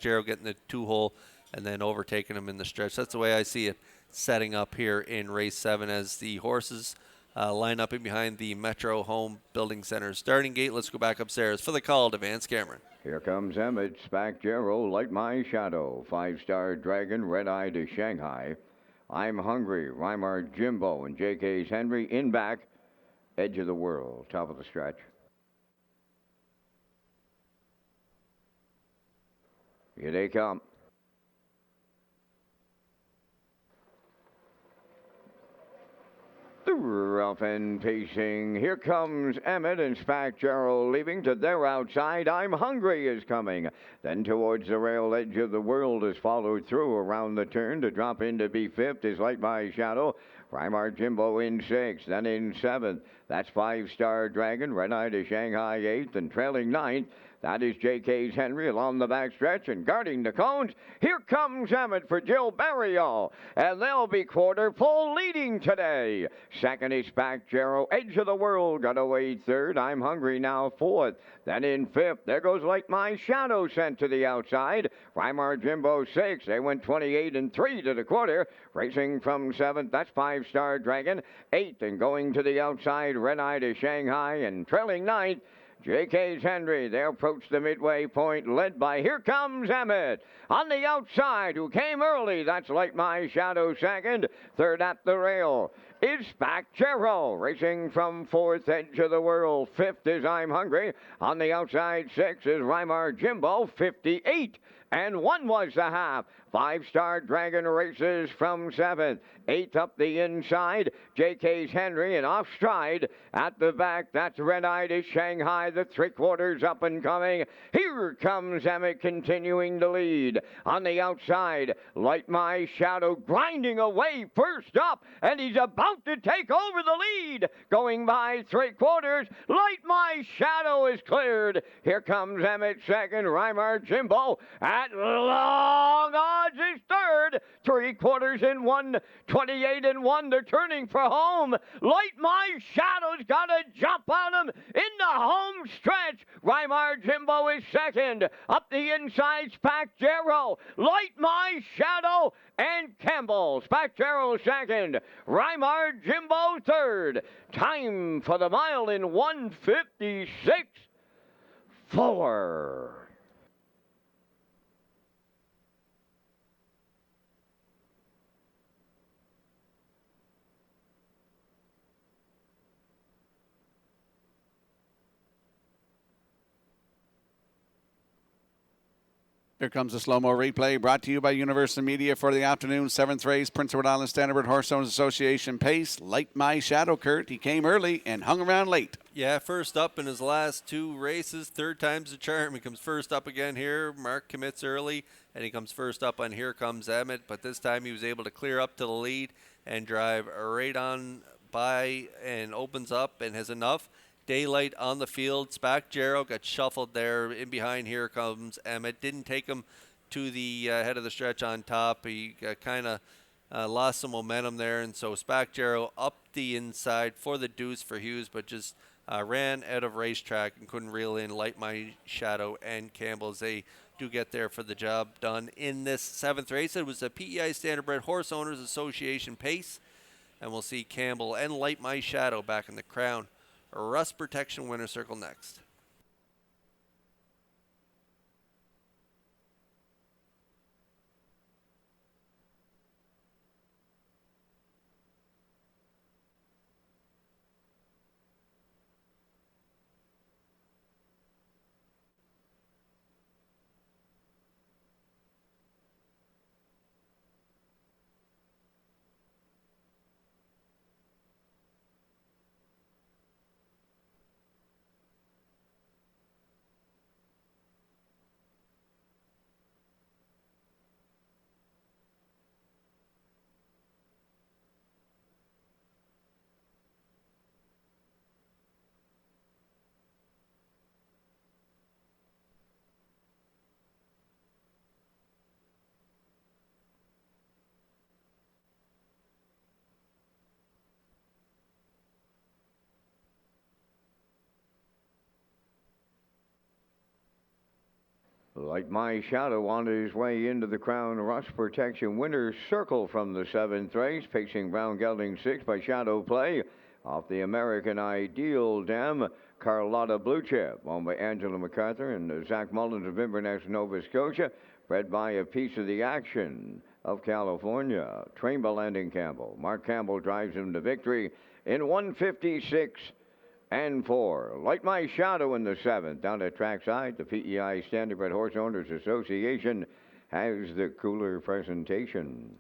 Jero getting the 2-hole and then overtaking him in the stretch. That's the way I see it setting up here in race 7 as the horses line up in behind the Metro Home Building Center starting gate. Let's go back upstairs for the call to Vance Cameron. Here comes Emmett, Spack Jero, Light My Shadow, 5-star Dragon, Red Eye to Shanghai. I'm Hungry, Weimar Jimbo, and JK's Henry in back. Edge of the World, top of the stretch. Here they come. Rough and pacing. Here comes Emmett and Spack Jero leaving to their outside. I'm Hungry is coming. Then towards the rail, Edge of the World is followed through around the turn to drop in to be 5th is Light My Shadow. Weimar Jimbo in 6th, then in 7th. That's 5-star Dragon, Red Eye to Shanghai 8th, and trailing 9th. That is JK's Henry along the backstretch and guarding the cones. Here comes Emmett for Jill Barrio, and they'll be quarter pole leading today. Second is Spack Jero, Edge of the World got away 3rd. I'm Hungry now 4th. Then in 5th, there goes Like My Shadow sent to the outside. Weimar Jimbo 6th. They went 28 and 3 to the quarter. Racing from 7th, that's 5-star Dragon. 8th and going to the outside, Red Eye to Shanghai, and trailing 9th. JK's Henry, they approach the midway point, led by, here comes Emmett. On the outside, who came early, that's Like My Shadow 2nd. 3rd at the rail is Spack Jero, racing from 4th, Edge of the World. 5th is I'm Hungry. On the outside, 6th is Weimar Jimbo, 58. And 1 was the half. 5-star Dragon races from 7th. 8th up the inside, JK's Henry, and off stride at the back. That's Red Eye to Shanghai, the 3/4 up and coming. Here comes Emmett continuing to lead. On the outside, Light My Shadow grinding away first up, and he's about to take over the lead. Going by 3/4, Light My Shadow is cleared. Here comes Emmett 2nd, Weimar Jimbo at long odds is 3rd. 3/4 in 1, 28 and 1. They're turning for home. Light My Shadow's got a jump on him in the home stretch. Weimar Jimbo is 2nd. Up the inside, Spack Jero, Light My Shadow, and Campbell. Spack Jero 2nd. Weimar Jimbo 3rd. Time for the mile in 1:56.4. Here comes a slow-mo replay brought to you by Universal Media for the afternoon 7th race. Prince Edward Island Standard Horse Owners Association pace. Light My Shadow, Kurt. He came early and hung around late. Yeah, first up in his last 2 races. 3rd time's the charm. He comes first up again here. Mark commits early, and he comes first up on Here Comes Emmett. But this time he was able to clear up to the lead and drive right on by and opens up and has enough daylight on the field. Spack Jero got shuffled there in behind Here Comes Emmett. Didn't take him to the head of the stretch on top. He kind of lost some momentum there, and so Spack Jero up the inside for the deuce for Hughes, but just ran out of Racetrack and couldn't reel in Light My Shadow and Campbell as they do get there for the job done in this 7th race. It was a PEI Standardbred Horse Owners Association pace, and we'll see Campbell and Light My Shadow back in the Crown Rust Protection Winner Circle next. Like My Shadow on his way into the Crown Rust Protection Winner's Circle from the 7th race. Pacing Brown Gelding 6 by Shadow Play. Off the American Ideal Dam, Carlotta Blue Chip, owned by Angela MacArthur and Zach Mullins of Inverness, Nova Scotia. Bred by A Piece of the Action of California. Trained by Landon Campbell. Mark Campbell drives him to victory in 156 and 4. Like My Shadow in the 7th. Down at trackside, the PEI Standardbred Horse Owners Association has the cooler presentation.